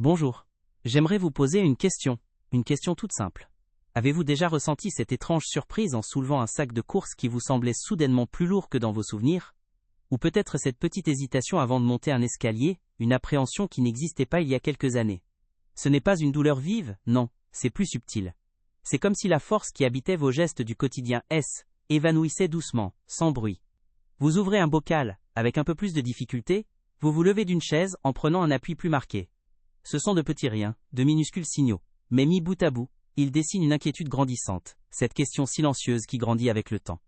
Bonjour. J'aimerais vous poser une question toute simple. Avez-vous déjà ressenti cette étrange surprise en soulevant un sac de courses qui vous semblait soudainement plus lourd que dans vos souvenirs? Ou peut-être cette petite hésitation avant de monter un escalier, une appréhension qui n'existait pas il y a quelques années? Ce n'est pas une douleur vive, non, c'est plus subtil. C'est comme si la force qui habitait vos gestes du quotidien évanouissait doucement, sans bruit. Vous ouvrez un bocal, avec un peu plus de difficulté, vous vous levez d'une chaise en prenant un appui plus marqué. Ce sont de petits riens, de minuscules signaux, mais mis bout à bout, ils dessinent une inquiétude grandissante, cette question silencieuse qui grandit avec le temps.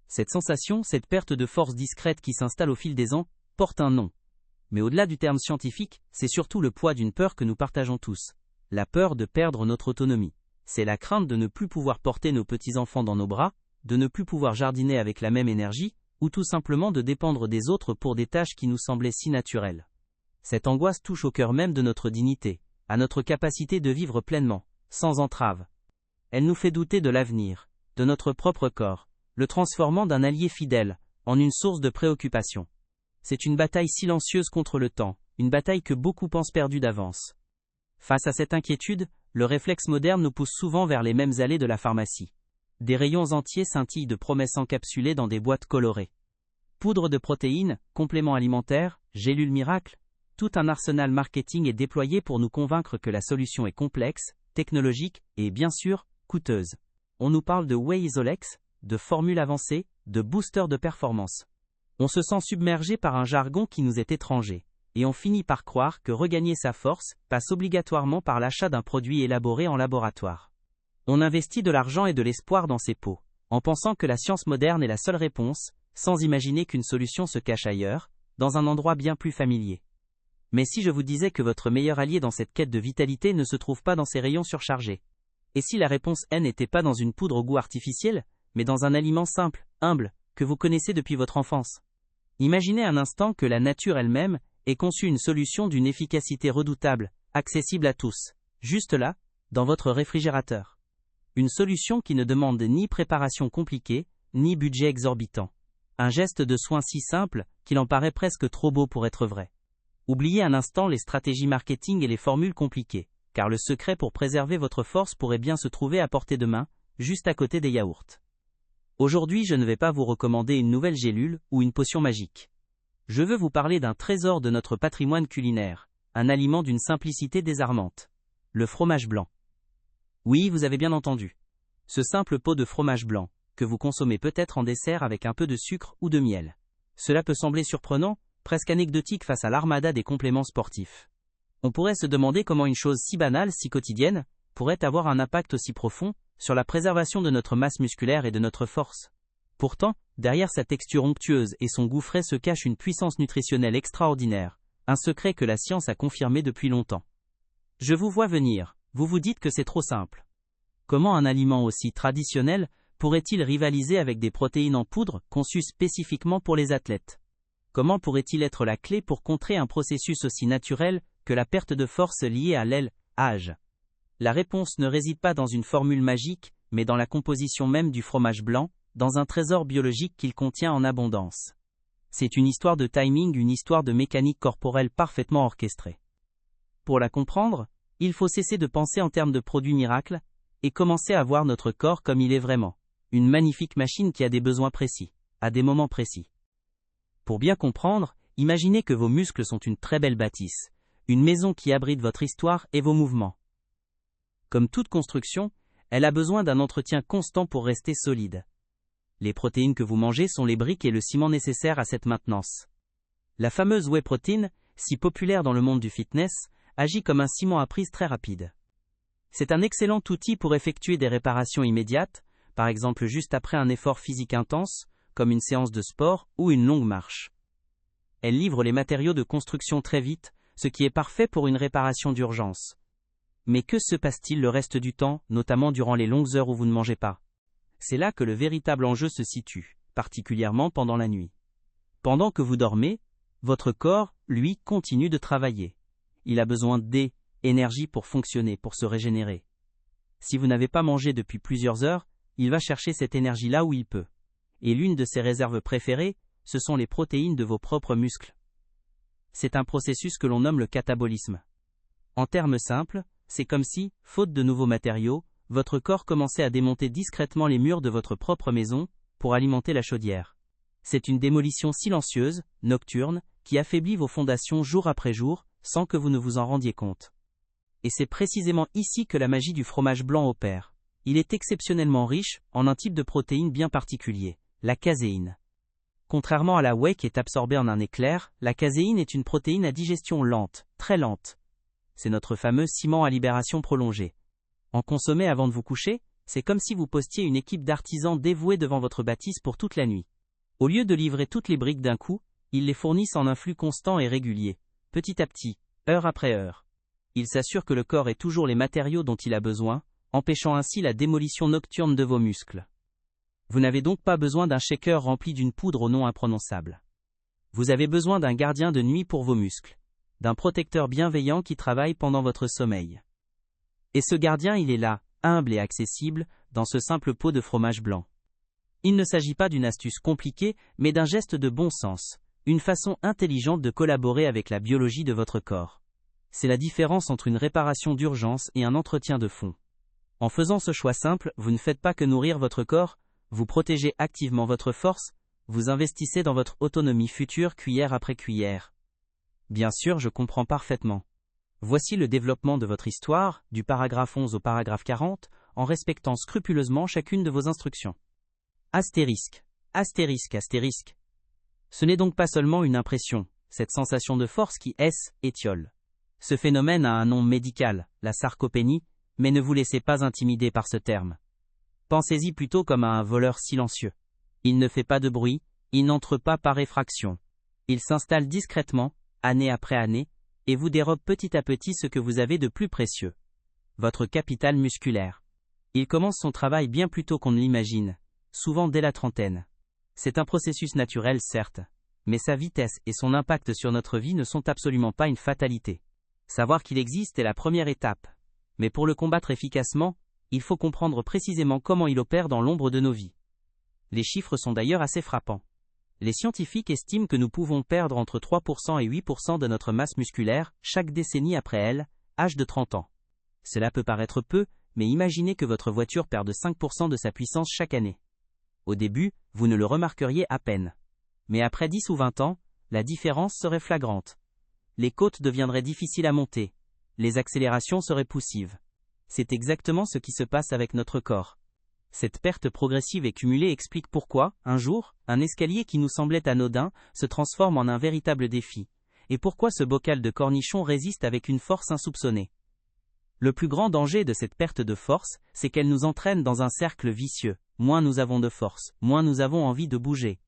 Cette sensation, cette perte de force discrète qui s'installe au fil des ans, porte un nom. Mais au-delà du terme scientifique, c'est surtout le poids d'une peur que nous partageons tous. La peur de perdre notre autonomie. C'est la crainte de ne plus pouvoir porter nos petits-enfants dans nos bras, de ne plus pouvoir jardiner avec la même énergie, ou tout simplement de dépendre des autres pour des tâches qui nous semblaient si naturelles. Cette angoisse touche au cœur même de notre dignité, à notre capacité de vivre pleinement, sans entrave. Elle nous fait douter de l'avenir, de notre propre corps, le transformant d'un allié fidèle, en une source de préoccupation. C'est une bataille silencieuse contre le temps, une bataille que beaucoup pensent perdue d'avance. Face à cette inquiétude, le réflexe moderne nous pousse souvent vers les mêmes allées de la pharmacie. Des rayons entiers scintillent de promesses encapsulées dans des boîtes colorées. Poudre de protéines, compléments alimentaires, gélules miracles, tout un arsenal marketing est déployé pour nous convaincre que la solution est complexe, technologique et, bien sûr, coûteuse. On nous parle de whey isolex, de formules avancées, de boosters de performance. On se sent submergé par un jargon qui nous est étranger, et on finit par croire que regagner sa force passe obligatoirement par l'achat d'un produit élaboré en laboratoire. On investit de l'argent et de l'espoir dans ces pots, en pensant que la science moderne est la seule réponse, sans imaginer qu'une solution se cache ailleurs, dans un endroit bien plus familier. Mais si je vous disais que votre meilleur allié dans cette quête de vitalité ne se trouve pas dans ces rayons surchargés? Et si la réponse n'était pas dans une poudre au goût artificiel, mais dans un aliment simple, humble, que vous connaissez depuis votre enfance? Imaginez un instant que la nature elle-même ait conçu une solution d'une efficacité redoutable, accessible à tous, juste là, dans votre réfrigérateur. Une solution qui ne demande ni préparation compliquée, ni budget exorbitant. Un geste de soin si simple qu'il en paraît presque trop beau pour être vrai. Oubliez un instant les stratégies marketing et les formules compliquées, car le secret pour préserver votre force pourrait bien se trouver à portée de main, juste à côté des yaourts. Aujourd'hui, je ne vais pas vous recommander une nouvelle gélule ou une potion magique. Je veux vous parler d'un trésor de notre patrimoine culinaire, un aliment d'une simplicité désarmante. Le fromage blanc. Oui, vous avez bien entendu. Ce simple pot de fromage blanc, que vous consommez peut-être en dessert avec un peu de sucre ou de miel. Cela peut sembler surprenant, presque anecdotique face à l'armada des compléments sportifs. On pourrait se demander comment une chose si banale, si quotidienne, pourrait avoir un impact aussi profond sur la préservation de notre masse musculaire et de notre force. Pourtant, derrière sa texture onctueuse et son goût frais se cache une puissance nutritionnelle extraordinaire, un secret que la science a confirmé depuis longtemps. Je vous vois venir, vous vous dites que c'est trop simple. Comment un aliment aussi traditionnel pourrait-il rivaliser avec des protéines en poudre conçues spécifiquement pour les athlètes? Comment pourrait-il être la clé pour contrer un processus aussi naturel que la perte de force liée à l'âge? La réponse ne réside pas dans une formule magique, mais dans la composition même du fromage blanc, dans un trésor biologique qu'il contient en abondance. C'est une histoire de timing, une histoire de mécanique corporelle parfaitement orchestrée. Pour la comprendre, il faut cesser de penser en termes de produits miracles, et commencer à voir notre corps comme il est vraiment. Une magnifique machine qui a des besoins précis, à des moments précis. Pour bien comprendre, imaginez que vos muscles sont une très belle bâtisse, une maison qui abrite votre histoire et vos mouvements. Comme toute construction, elle a besoin d'un entretien constant pour rester solide. Les protéines que vous mangez sont les briques et le ciment nécessaires à cette maintenance. La fameuse whey protein, si populaire dans le monde du fitness, agit comme un ciment à prise très rapide. C'est un excellent outil pour effectuer des réparations immédiates, par exemple juste après un effort physique intense, comme une séance de sport ou une longue marche. Elle livre les matériaux de construction très vite, ce qui est parfait pour une réparation d'urgence. Mais que se passe-t-il le reste du temps, notamment durant les longues heures où vous ne mangez pas? C'est là que le véritable enjeu se situe, particulièrement pendant la nuit. Pendant que vous dormez, votre corps, lui, continue de travailler. Il a besoin d'énergie pour fonctionner, pour se régénérer. Si vous n'avez pas mangé depuis plusieurs heures, il va chercher cette énergie là où il peut. Et l'une de ses réserves préférées, ce sont les protéines de vos propres muscles. C'est un processus que l'on nomme le catabolisme. En termes simples, c'est comme si, faute de nouveaux matériaux, votre corps commençait à démonter discrètement les murs de votre propre maison pour alimenter la chaudière. C'est une démolition silencieuse, nocturne, qui affaiblit vos fondations jour après jour, sans que vous ne vous en rendiez compte. Et c'est précisément ici que la magie du fromage blanc opère. Il est exceptionnellement riche en un type de protéine bien particulier, la caséine. Contrairement à la whey qui est absorbée en un éclair, la caséine est une protéine à digestion lente, très lente. C'est notre fameux ciment à libération prolongée. En consommer avant de vous coucher, c'est comme si vous postiez une équipe d'artisans dévoués devant votre bâtisse pour toute la nuit. Au lieu de livrer toutes les briques d'un coup, ils les fournissent en un flux constant et régulier, petit à petit, heure après heure. Ils s'assurent que le corps ait toujours les matériaux dont il a besoin, empêchant ainsi la démolition nocturne de vos muscles. Vous n'avez donc pas besoin d'un shaker rempli d'une poudre au nom imprononçable. Vous avez besoin d'un gardien de nuit pour vos muscles, d'un protecteur bienveillant qui travaille pendant votre sommeil. Et ce gardien, il est là, humble et accessible, dans ce simple pot de fromage blanc. Il ne s'agit pas d'une astuce compliquée, mais d'un geste de bon sens, une façon intelligente de collaborer avec la biologie de votre corps. C'est la différence entre une réparation d'urgence et un entretien de fond. En faisant ce choix simple, vous ne faites pas que nourrir votre corps, vous protégez activement votre force, vous investissez dans votre autonomie future cuillère après cuillère. Bien sûr, je comprends parfaitement. Voici le développement de votre histoire, du paragraphe 11 au paragraphe 40, en respectant scrupuleusement chacune de vos instructions. Astérisque, astérisque, astérisque. Ce n'est donc pas seulement une impression, cette sensation de force qui étiole. Ce phénomène a un nom médical, la sarcopénie, mais ne vous laissez pas intimider par ce terme. Pensez-y plutôt comme à un voleur silencieux. Il ne fait pas de bruit, il n'entre pas par effraction. Il s'installe discrètement, année après année, et vous dérobe petit à petit ce que vous avez de plus précieux. Votre capital musculaire. Il commence son travail bien plus tôt qu'on ne l'imagine, souvent dès la trentaine. C'est un processus naturel certes, mais sa vitesse et son impact sur notre vie ne sont absolument pas une fatalité. Savoir qu'il existe est la première étape, mais pour le combattre efficacement, il faut comprendre précisément comment il opère dans l'ombre de nos vies. Les chiffres sont d'ailleurs assez frappants. Les scientifiques estiment que nous pouvons perdre entre 3% et 8% de notre masse musculaire chaque décennie après elle, âge de 30 ans. Cela peut paraître peu, mais imaginez que votre voiture perde 5% de sa puissance chaque année. Au début, vous ne le remarqueriez à peine. Mais après 10 ou 20 ans, la différence serait flagrante. Les côtes deviendraient difficiles à monter. Les accélérations seraient poussives. C'est exactement ce qui se passe avec notre corps. Cette perte progressive et cumulée explique pourquoi, un jour, un escalier qui nous semblait anodin se transforme en un véritable défi, et pourquoi ce bocal de cornichons résiste avec une force insoupçonnée. Le plus grand danger de cette perte de force, c'est qu'elle nous entraîne dans un cercle vicieux. Moins nous avons de force, moins nous avons envie de bouger.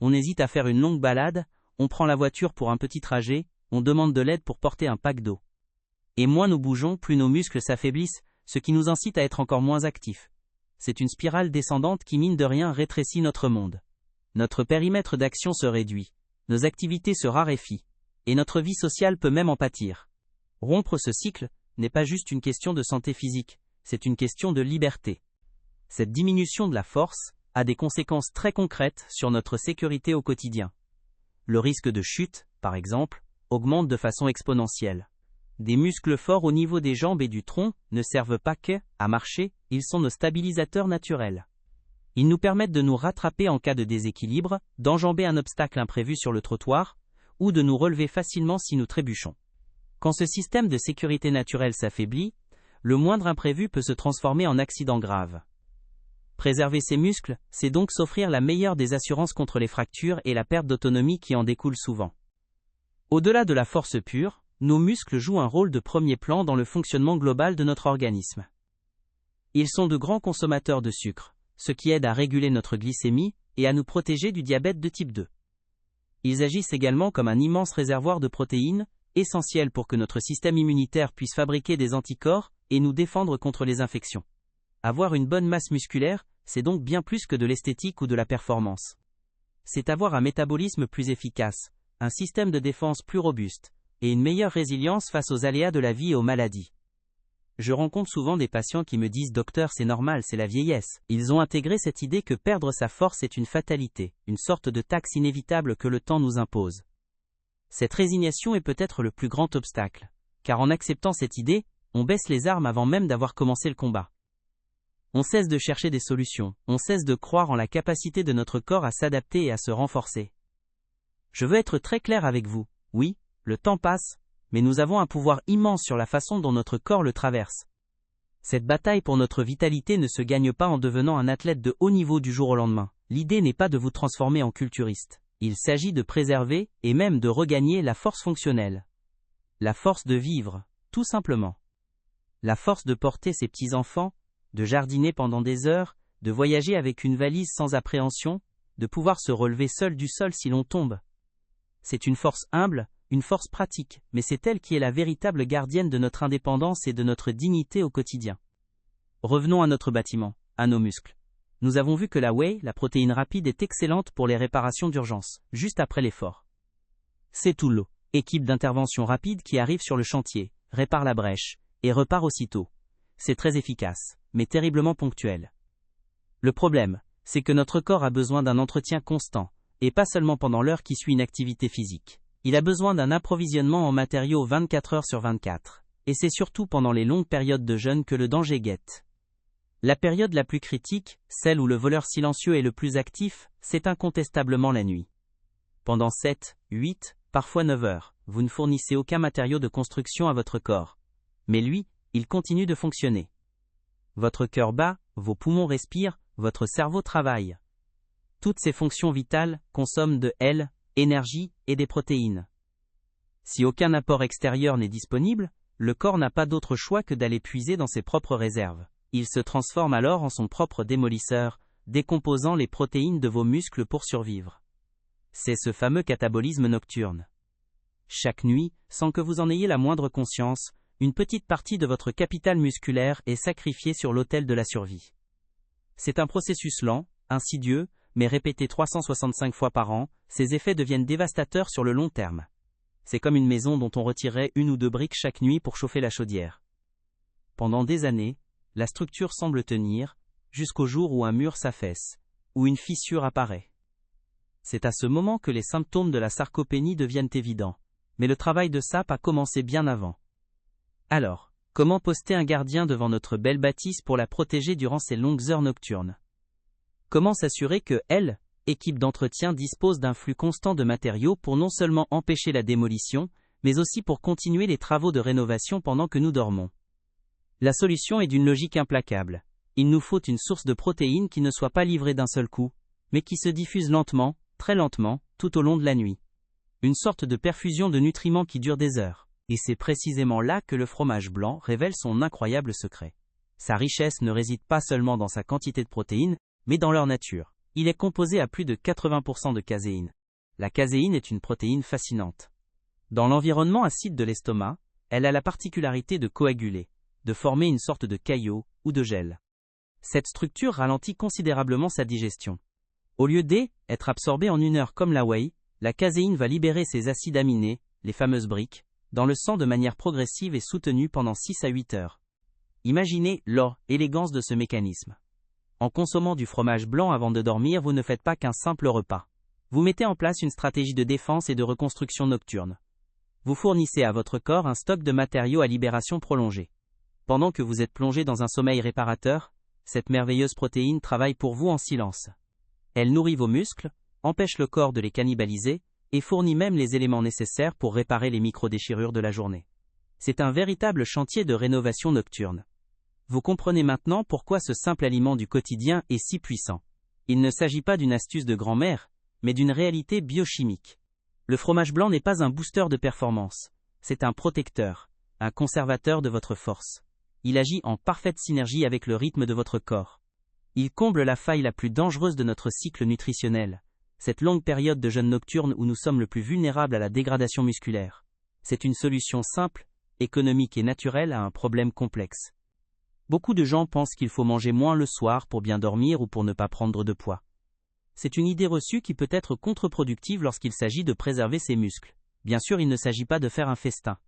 On hésite à faire une longue balade, on prend la voiture pour un petit trajet, on demande de l'aide pour porter un pack d'eau. Et moins nous bougeons, plus nos muscles s'affaiblissent, ce qui nous incite à être encore moins actifs. C'est une spirale descendante qui mine de rien rétrécit notre monde. Notre périmètre d'action se réduit, nos activités se raréfient, et notre vie sociale peut même en pâtir. Rompre ce cycle n'est pas juste une question de santé physique, c'est une question de liberté. Cette diminution de la force a des conséquences très concrètes sur notre sécurité au quotidien. Le risque de chute, par exemple, augmente de façon exponentielle. Des muscles forts au niveau des jambes et du tronc ne servent pas à marcher, ils sont nos stabilisateurs naturels. Ils nous permettent de nous rattraper en cas de déséquilibre, d'enjamber un obstacle imprévu sur le trottoir, ou de nous relever facilement si nous trébuchons. Quand ce système de sécurité naturelle s'affaiblit, le moindre imprévu peut se transformer en accident grave. Préserver ses muscles, c'est donc s'offrir la meilleure des assurances contre les fractures et la perte d'autonomie qui en découle souvent. Au-delà de la force pure, nos muscles jouent un rôle de premier plan dans le fonctionnement global de notre organisme. Ils sont de grands consommateurs de sucre, ce qui aide à réguler notre glycémie et à nous protéger du diabète de type 2. Ils agissent également comme un immense réservoir de protéines, essentiel pour que notre système immunitaire puisse fabriquer des anticorps et nous défendre contre les infections. Avoir une bonne masse musculaire, c'est donc bien plus que de l'esthétique ou de la performance. C'est avoir un métabolisme plus efficace, un système de défense plus robuste, et une meilleure résilience face aux aléas de la vie et aux maladies. Je rencontre souvent des patients qui me disent « Docteur, c'est normal, c'est la vieillesse ». Ils ont intégré cette idée que perdre sa force est une fatalité, une sorte de taxe inévitable que le temps nous impose. Cette résignation est peut-être le plus grand obstacle. car en acceptant cette idée, on baisse les armes avant même d'avoir commencé le combat. On cesse de chercher des solutions, on cesse de croire en la capacité de notre corps à s'adapter et à se renforcer. Je veux être très clair avec vous, oui, le temps passe, mais nous avons un pouvoir immense sur la façon dont notre corps le traverse. Cette bataille pour notre vitalité ne se gagne pas en devenant un athlète de haut niveau du jour au lendemain. L'idée n'est pas de vous transformer en culturiste. Il s'agit de préserver, et même de regagner la force fonctionnelle. La force de vivre, tout simplement. La force de porter ses petits-enfants, de jardiner pendant des heures, de voyager avec une valise sans appréhension, de pouvoir se relever seul du sol si l'on tombe. C'est une force humble, une force pratique, mais c'est elle qui est la véritable gardienne de notre indépendance et de notre dignité au quotidien. Revenons à notre bâtiment, à nos muscles. Nous avons vu que la whey, la protéine rapide, est excellente pour les réparations d'urgence, juste après l'effort. C'est tout l'eau, équipe d'intervention rapide qui arrive sur le chantier, répare la brèche, et repart aussitôt. C'est très efficace, mais terriblement ponctuel. Le problème, c'est que notre corps a besoin d'un entretien constant, et pas seulement pendant l'heure qui suit une activité physique. Il a besoin d'un approvisionnement en matériaux 24 heures sur 24, et c'est surtout pendant les longues périodes de jeûne que le danger guette. La période la plus critique, celle où le voleur silencieux est le plus actif, c'est incontestablement la nuit. Pendant 7, 8, parfois 9 heures, vous ne fournissez aucun matériau de construction à votre corps. Mais lui, il continue de fonctionner. Votre cœur bat, vos poumons respirent, votre cerveau travaille. Toutes ces fonctions vitales consomment de l'énergie et des protéines. Si aucun apport extérieur n'est disponible, le corps n'a pas d'autre choix que d'aller puiser dans ses propres réserves. Il se transforme alors en son propre démolisseur, décomposant les protéines de vos muscles pour survivre. C'est ce fameux catabolisme nocturne. Chaque nuit, sans que vous en ayez la moindre conscience, une petite partie de votre capital musculaire est sacrifiée sur l'autel de la survie. C'est un processus lent, insidieux, mais répété 365 fois par an, ses effets deviennent dévastateurs sur le long terme. C'est comme une maison dont on retirait 1 ou 2 briques chaque nuit pour chauffer la chaudière. Pendant des années, la structure semble tenir, jusqu'au jour où un mur s'affaisse, où une fissure apparaît. C'est à ce moment que les symptômes de la sarcopénie deviennent évidents, mais le travail de sape a commencé bien avant. Alors, comment poster un gardien devant notre belle bâtisse pour la protéger durant ces longues heures nocturnes? Comment s'assurer que l'équipe d'entretien dispose d'un flux constant de matériaux pour non seulement empêcher la démolition, mais aussi pour continuer les travaux de rénovation pendant que nous dormons? La solution est d'une logique implacable. Il nous faut une source de protéines qui ne soit pas livrée d'un seul coup, mais qui se diffuse lentement, très lentement, tout au long de la nuit. Une sorte de perfusion de nutriments qui dure des heures. Et c'est précisément là que le fromage blanc révèle son incroyable secret. Sa richesse ne réside pas seulement dans sa quantité de protéines, mais dans leur nature. Il est composé à plus de 80% de caséine. La caséine est une protéine fascinante. Dans l'environnement acide de l'estomac, elle a la particularité de coaguler, de former une sorte de caillot ou de gel. Cette structure ralentit considérablement sa digestion. Au lieu d'être absorbée en 1 heure comme la whey, la caséine va libérer ses acides aminés, les fameuses briques, dans le sang de manière progressive et soutenue pendant 6 à 8 heures. Imaginez l'élégance de ce mécanisme. En consommant du fromage blanc avant de dormir, vous ne faites pas qu'un simple repas. Vous mettez en place une stratégie de défense et de reconstruction nocturne. Vous fournissez à votre corps un stock de matériaux à libération prolongée. Pendant que vous êtes plongé dans un sommeil réparateur, cette merveilleuse protéine travaille pour vous en silence. Elle nourrit vos muscles, empêche le corps de les cannibaliser, et fournit même les éléments nécessaires pour réparer les micro-déchirures de la journée. C'est un véritable chantier de rénovation nocturne. Vous comprenez maintenant pourquoi ce simple aliment du quotidien est si puissant. Il ne s'agit pas d'une astuce de grand-mère, mais d'une réalité biochimique. Le fromage blanc n'est pas un booster de performance, c'est un protecteur, un conservateur de votre force. Il agit en parfaite synergie avec le rythme de votre corps. Il comble la faille la plus dangereuse de notre cycle nutritionnel, cette longue période de jeûne nocturne où nous sommes le plus vulnérables à la dégradation musculaire. C'est une solution simple, économique et naturelle à un problème complexe. Beaucoup de gens pensent qu'il faut manger moins le soir pour bien dormir ou pour ne pas prendre de poids. C'est une idée reçue qui peut être contre-productive lorsqu'il s'agit de préserver ses muscles. Bien sûr, il ne s'agit pas de faire un festin.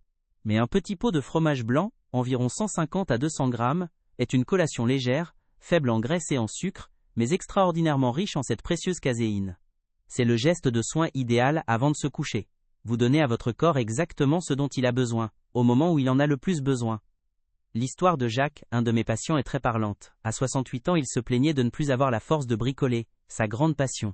Mais un petit pot de fromage blanc, environ 150 à 200 grammes, est une collation légère, faible en graisse et en sucre, mais extraordinairement riche en cette précieuse caséine. C'est le geste de soin idéal avant de se coucher. Vous donnez à votre corps exactement ce dont il a besoin, au moment où il en a le plus besoin. L'histoire de Jacques, un de mes patients, est très parlante. À 68 ans, il se plaignait de ne plus avoir la force de bricoler, sa grande passion.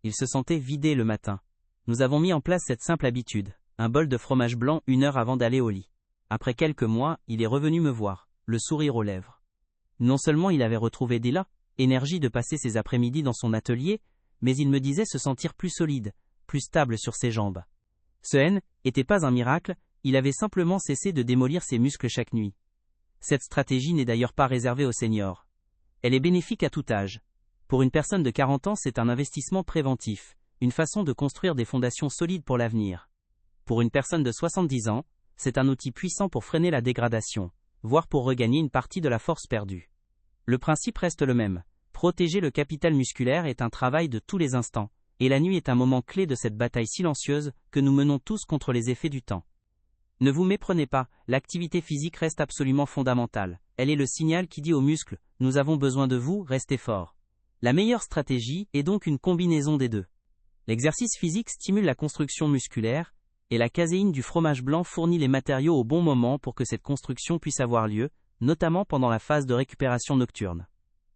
Il se sentait vidé le matin. Nous avons mis en place cette simple habitude, un bol de fromage blanc 1 heure avant d'aller au lit. Après quelques mois, il est revenu me voir, le sourire aux lèvres. Non seulement il avait retrouvé l'énergie de passer ses après-midi dans son atelier, mais il me disait se sentir plus solide, plus stable sur ses jambes. Ce n'était pas un miracle, il avait simplement cessé de démolir ses muscles chaque nuit. Cette stratégie n'est d'ailleurs pas réservée aux seniors. Elle est bénéfique à tout âge. Pour une personne de 40 ans, c'est un investissement préventif, une façon de construire des fondations solides pour l'avenir. Pour une personne de 70 ans, c'est un outil puissant pour freiner la dégradation, voire pour regagner une partie de la force perdue. Le principe reste le même. Protéger le capital musculaire est un travail de tous les instants, et la nuit est un moment clé de cette bataille silencieuse que nous menons tous contre les effets du temps. Ne vous méprenez pas, l'activité physique reste absolument fondamentale. Elle est le signal qui dit aux muscles « Nous avons besoin de vous, restez forts ». La meilleure stratégie est donc une combinaison des deux. L'exercice physique stimule la construction musculaire, et la caséine du fromage blanc fournit les matériaux au bon moment pour que cette construction puisse avoir lieu, notamment pendant la phase de récupération nocturne.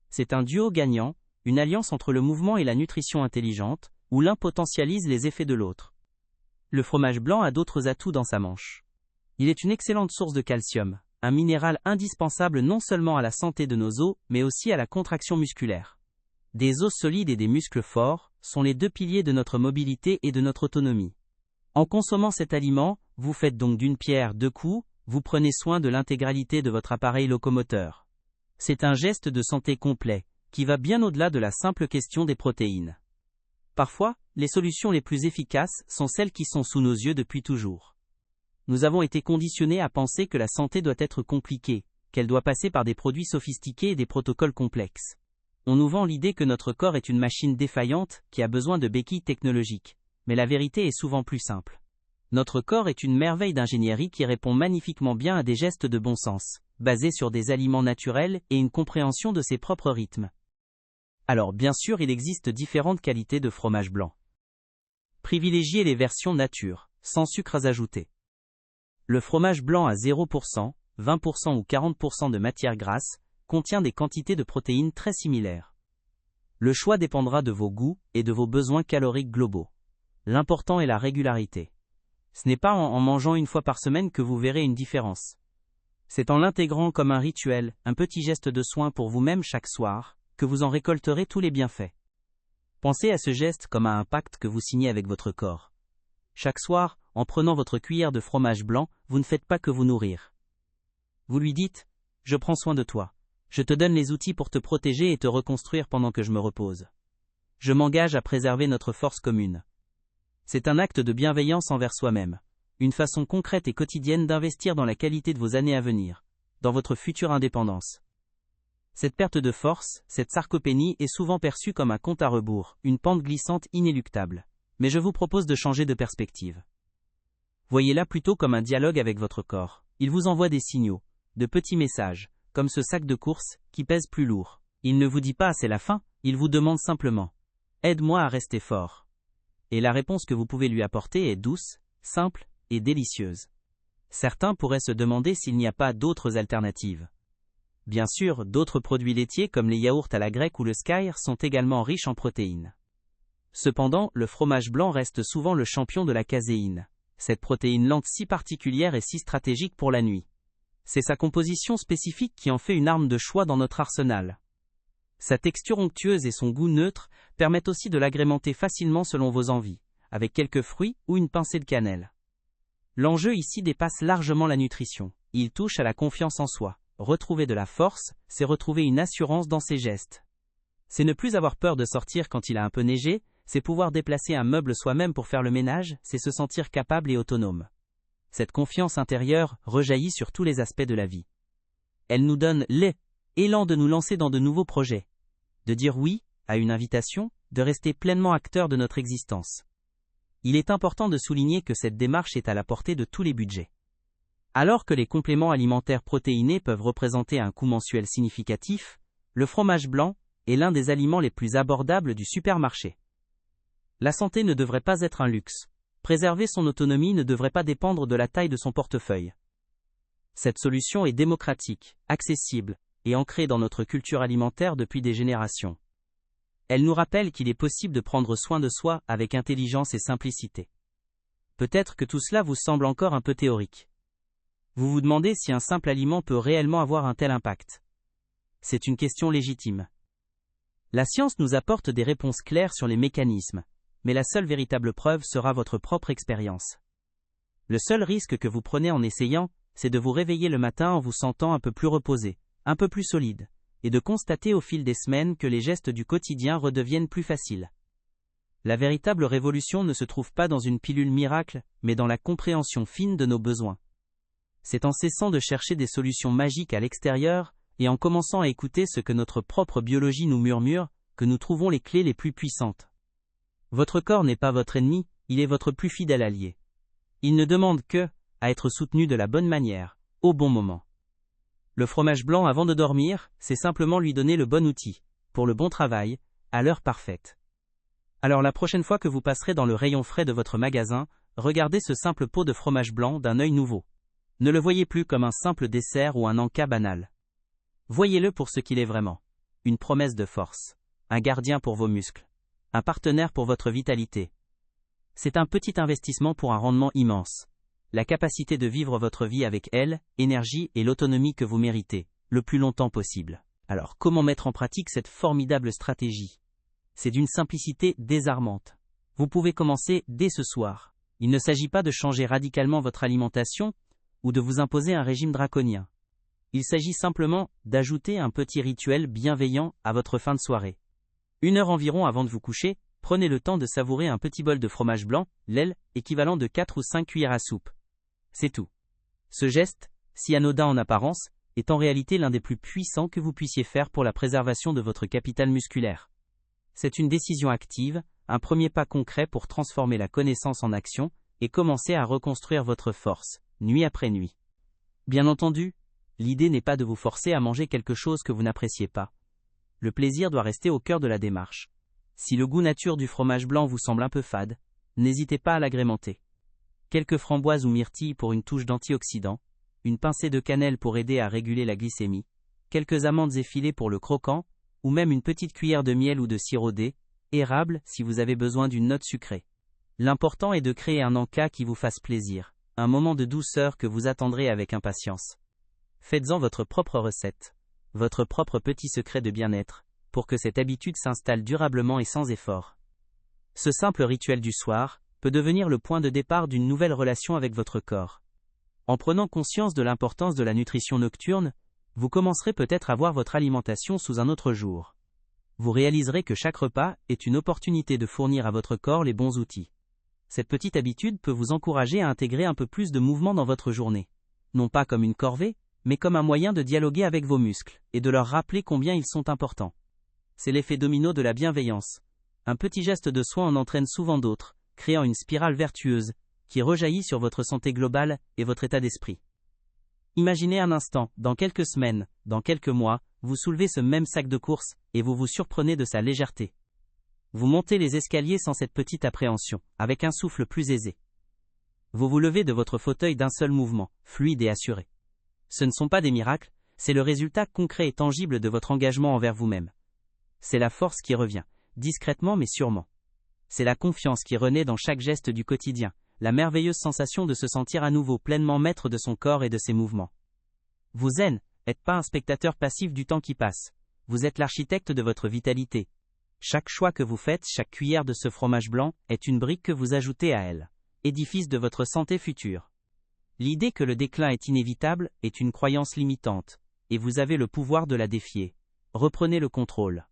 C'est un duo gagnant, une alliance entre le mouvement et la nutrition intelligente, où l'un potentialise les effets de l'autre. Le fromage blanc a d'autres atouts dans sa manche. Il est une excellente source de calcium, un minéral indispensable non seulement à la santé de nos os, mais aussi à la contraction musculaire. Des os solides et des muscles forts sont les 2 piliers de notre mobilité et de notre autonomie. En consommant cet aliment, vous faites donc d'une pierre 2 coups, vous prenez soin de l'intégralité de votre appareil locomoteur. C'est un geste de santé complet, qui va bien au-delà de la simple question des protéines. Parfois, les solutions les plus efficaces sont celles qui sont sous nos yeux depuis toujours. Nous avons été conditionnés à penser que la santé doit être compliquée, qu'elle doit passer par des produits sophistiqués et des protocoles complexes. On nous vend l'idée que notre corps est une machine défaillante qui a besoin de béquilles technologiques. Mais la vérité est souvent plus simple. Notre corps est une merveille d'ingénierie qui répond magnifiquement bien à des gestes de bon sens, basés sur des aliments naturels et une compréhension de ses propres rythmes. Alors bien sûr, il existe différentes qualités de fromage blanc. Privilégiez les versions nature, sans sucres ajoutés. Le fromage blanc à 0%, 20% ou 40% de matière grasse contient des quantités de protéines très similaires. Le choix dépendra de vos goûts et de vos besoins caloriques globaux. L'important est la régularité. Ce n'est pas en mangeant 1 fois par semaine que vous verrez une différence. C'est en l'intégrant comme un rituel, un petit geste de soin pour vous-même chaque soir, que vous en récolterez tous les bienfaits. Pensez à ce geste comme à un pacte que vous signez avec votre corps. Chaque soir, en prenant votre cuillère de fromage blanc, vous ne faites pas que vous nourrir. Vous lui dites « Je prends soin de toi. Je te donne les outils pour te protéger et te reconstruire pendant que je me repose. Je m'engage à préserver notre force commune. » C'est un acte de bienveillance envers soi-même, une façon concrète et quotidienne d'investir dans la qualité de vos années à venir, dans votre future indépendance. Cette perte de force, cette sarcopénie est souvent perçue comme un compte à rebours, une pente glissante inéluctable. Mais je vous propose de changer de perspective. Voyez-la plutôt comme un dialogue avec votre corps. Il vous envoie des signaux, de petits messages, comme ce sac de course, qui pèse plus lourd. Il ne vous dit pas « c'est la fin », il vous demande simplement « aide-moi à rester fort ». Et la réponse que vous pouvez lui apporter est douce, simple et délicieuse. Certains pourraient se demander s'il n'y a pas d'autres alternatives. Bien sûr, d'autres produits laitiers comme les yaourts à la grecque ou le skyr sont également riches en protéines. Cependant, le fromage blanc reste souvent le champion de la caséine. Cette protéine lente si particulière et si stratégique pour la nuit. C'est sa composition spécifique qui en fait une arme de choix dans notre arsenal. Sa texture onctueuse et son goût neutre permettent aussi de l'agrémenter facilement selon vos envies, avec quelques fruits ou une pincée de cannelle. L'enjeu ici dépasse largement la nutrition. Il touche à la confiance en soi. Retrouver de la force, c'est retrouver une assurance dans ses gestes. C'est ne plus avoir peur de sortir quand il a un peu neigé, c'est pouvoir déplacer un meuble soi-même pour faire le ménage, c'est se sentir capable et autonome. Cette confiance intérieure rejaillit sur tous les aspects de la vie. Elle nous donne l'élan de nous lancer dans de nouveaux projets, de dire oui à une invitation, de rester pleinement acteur de notre existence. Il est important de souligner que cette démarche est à la portée de tous les budgets. Alors que les compléments alimentaires protéinés peuvent représenter un coût mensuel significatif, le fromage blanc est l'un des aliments les plus abordables du supermarché. La santé ne devrait pas être un luxe. Préserver son autonomie ne devrait pas dépendre de la taille de son portefeuille. Cette solution est démocratique, accessible, et ancrée dans notre culture alimentaire depuis des générations. Elle nous rappelle qu'il est possible de prendre soin de soi avec intelligence et simplicité. Peut-être que tout cela vous semble encore un peu théorique. Vous vous demandez si un simple aliment peut réellement avoir un tel impact. C'est une question légitime. La science nous apporte des réponses claires sur les mécanismes, mais la seule véritable preuve sera votre propre expérience. Le seul risque que vous prenez en essayant, c'est de vous réveiller le matin en vous sentant un peu plus reposé, un peu plus solide, et de constater au fil des semaines que les gestes du quotidien redeviennent plus faciles. La véritable révolution ne se trouve pas dans une pilule miracle, mais dans la compréhension fine de nos besoins. C'est en cessant de chercher des solutions magiques à l'extérieur, et en commençant à écouter ce que notre propre biologie nous murmure, que nous trouvons les clés les plus puissantes. Votre corps n'est pas votre ennemi, il est votre plus fidèle allié. Il ne demande que, à être soutenu de la bonne manière, au bon moment. Le fromage blanc avant de dormir, c'est simplement lui donner le bon outil, pour le bon travail, à l'heure parfaite. Alors la prochaine fois que vous passerez dans le rayon frais de votre magasin, regardez ce simple pot de fromage blanc d'un œil nouveau. Ne le voyez plus comme un simple dessert ou un encas banal. Voyez-le pour ce qu'il est vraiment. Une promesse de force. Un gardien pour vos muscles. Un partenaire pour votre vitalité. C'est un petit investissement pour un rendement immense. La capacité de vivre votre vie avec elle, énergie et l'autonomie que vous méritez, le plus longtemps possible. Alors comment mettre en pratique cette formidable stratégie ? C'est d'une simplicité désarmante. Vous pouvez commencer dès ce soir. Il ne s'agit pas de changer radicalement votre alimentation ou de vous imposer un régime draconien. Il s'agit simplement d'ajouter un petit rituel bienveillant à votre fin de soirée. 1 heure environ avant de vous coucher, prenez le temps de savourer un petit bol de fromage blanc, l'aile, équivalent de 4 ou 5 cuillères à soupe. C'est tout. Ce geste, si anodin en apparence, est en réalité l'un des plus puissants que vous puissiez faire pour la préservation de votre capital musculaire. C'est une décision active, un premier pas concret pour transformer la connaissance en action et commencer à reconstruire votre force, nuit après nuit. Bien entendu, l'idée n'est pas de vous forcer à manger quelque chose que vous n'appréciez pas. Le plaisir doit rester au cœur de la démarche. Si le goût nature du fromage blanc vous semble un peu fade, n'hésitez pas à l'agrémenter. Quelques framboises ou myrtilles pour une touche d'antioxydants, une pincée de cannelle pour aider à réguler la glycémie, quelques amandes effilées pour le croquant, ou même une petite cuillère de miel ou de sirop érable si vous avez besoin d'une note sucrée. L'important est de créer un encas qui vous fasse plaisir, un moment de douceur que vous attendrez avec impatience. Faites-en votre propre recette, votre propre petit secret de bien-être, pour que cette habitude s'installe durablement et sans effort. Ce simple rituel du soir peut devenir le point de départ d'une nouvelle relation avec votre corps. En prenant conscience de l'importance de la nutrition nocturne, vous commencerez peut-être à voir votre alimentation sous un autre jour. Vous réaliserez que chaque repas est une opportunité de fournir à votre corps les bons outils. Cette petite habitude peut vous encourager à intégrer un peu plus de mouvement dans votre journée. Non pas comme une corvée, mais comme un moyen de dialoguer avec vos muscles, et de leur rappeler combien ils sont importants. C'est l'effet domino de la bienveillance. Un petit geste de soin en entraîne souvent d'autres, créant une spirale vertueuse, qui rejaillit sur votre santé globale et votre état d'esprit. Imaginez un instant, dans quelques semaines, dans quelques mois, vous soulevez ce même sac de course, et vous vous surprenez de sa légèreté. Vous montez les escaliers sans cette petite appréhension, avec un souffle plus aisé. Vous vous levez de votre fauteuil d'un seul mouvement, fluide et assuré. Ce ne sont pas des miracles, c'est le résultat concret et tangible de votre engagement envers vous-même. C'est la force qui revient, discrètement mais sûrement. C'est la confiance qui renaît dans chaque geste du quotidien, la merveilleuse sensation de se sentir à nouveau pleinement maître de son corps et de ses mouvements. Vous n'êtes pas un spectateur passif du temps qui passe. Vous êtes l'architecte de votre vitalité. Chaque choix que vous faites, chaque cuillère de ce fromage blanc, est une brique que vous ajoutez à elle, édifice de votre santé future. L'idée que le déclin est inévitable est une croyance limitante, et vous avez le pouvoir de la défier. Reprenez le contrôle.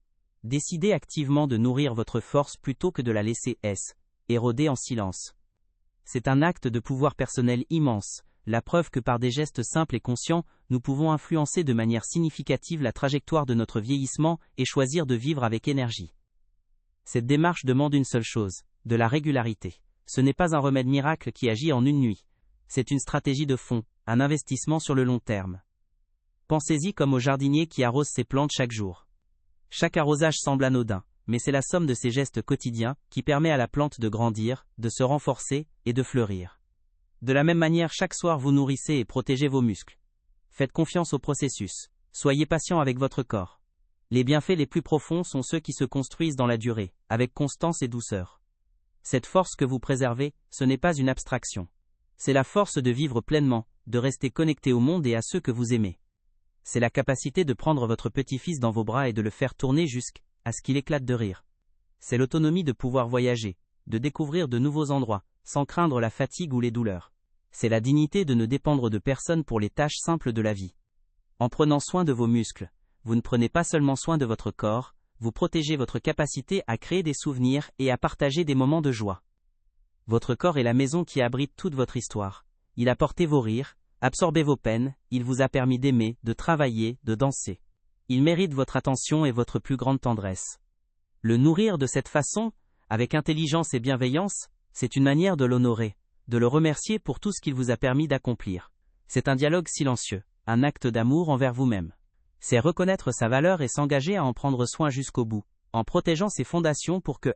Décidez activement de nourrir votre force plutôt que de la laisser éroder en silence. C'est un acte de pouvoir personnel immense, la preuve que par des gestes simples et conscients, nous pouvons influencer de manière significative la trajectoire de notre vieillissement et choisir de vivre avec énergie. Cette démarche demande une seule chose, de la régularité. Ce n'est pas un remède miracle qui agit en une nuit. C'est une stratégie de fond, un investissement sur le long terme. Pensez-y comme au jardinier qui arrose ses plantes chaque jour. Chaque arrosage semble anodin, mais c'est la somme de ces gestes quotidiens qui permet à la plante de grandir, de se renforcer et de fleurir. De la même manière, chaque soir vous nourrissez et protégez vos muscles. Faites confiance au processus. Soyez patient avec votre corps. Les bienfaits les plus profonds sont ceux qui se construisent dans la durée, avec constance et douceur. Cette force que vous préservez, ce n'est pas une abstraction. C'est la force de vivre pleinement, de rester connecté au monde et à ceux que vous aimez. C'est la capacité de prendre votre petit-fils dans vos bras et de le faire tourner jusqu'à ce qu'il éclate de rire. C'est l'autonomie de pouvoir voyager, de découvrir de nouveaux endroits, sans craindre la fatigue ou les douleurs. C'est la dignité de ne dépendre de personne pour les tâches simples de la vie. En prenant soin de vos muscles, vous ne prenez pas seulement soin de votre corps, vous protégez votre capacité à créer des souvenirs et à partager des moments de joie. Votre corps est la maison qui abrite toute votre histoire. Il a porté vos rires, absorbé vos peines, il vous a permis d'aimer, de travailler, de danser. Il mérite votre attention et votre plus grande tendresse. Le nourrir de cette façon, avec intelligence et bienveillance, c'est une manière de l'honorer, de le remercier pour tout ce qu'il vous a permis d'accomplir. C'est un dialogue silencieux, un acte d'amour envers vous-même. C'est reconnaître sa valeur et s'engager à en prendre soin jusqu'au bout, en protégeant ses fondations pour que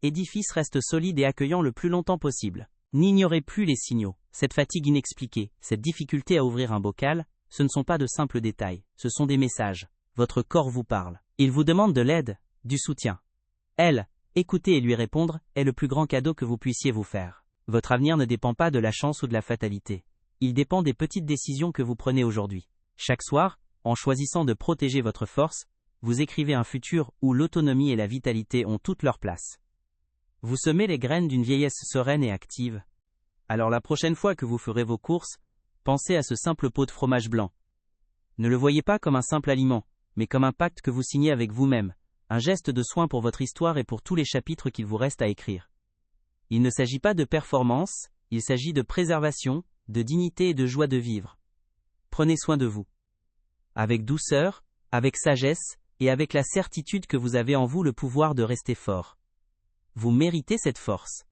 l'édifice reste solide et accueillant le plus longtemps possible. N'ignorez plus les signaux. Cette fatigue inexpliquée, cette difficulté à ouvrir un bocal, ce ne sont pas de simples détails, ce sont des messages. Votre corps vous parle. Il vous demande de l'aide, du soutien. Écouter et lui répondre est le plus grand cadeau que vous puissiez vous faire. Votre avenir ne dépend pas de la chance ou de la fatalité. Il dépend des petites décisions que vous prenez aujourd'hui. Chaque soir, en choisissant de protéger votre force, vous écrivez un futur où l'autonomie et la vitalité ont toute leur place. Vous semez les graines d'une vieillesse sereine et active. Alors la prochaine fois que vous ferez vos courses, pensez à ce simple pot de fromage blanc. Ne le voyez pas comme un simple aliment, mais comme un pacte que vous signez avec vous-même, un geste de soin pour votre histoire et pour tous les chapitres qu'il vous reste à écrire. Il ne s'agit pas de performance, il s'agit de préservation, de dignité et de joie de vivre. Prenez soin de vous. Avec douceur, avec sagesse, et avec la certitude que vous avez en vous le pouvoir de rester fort. Vous méritez cette force.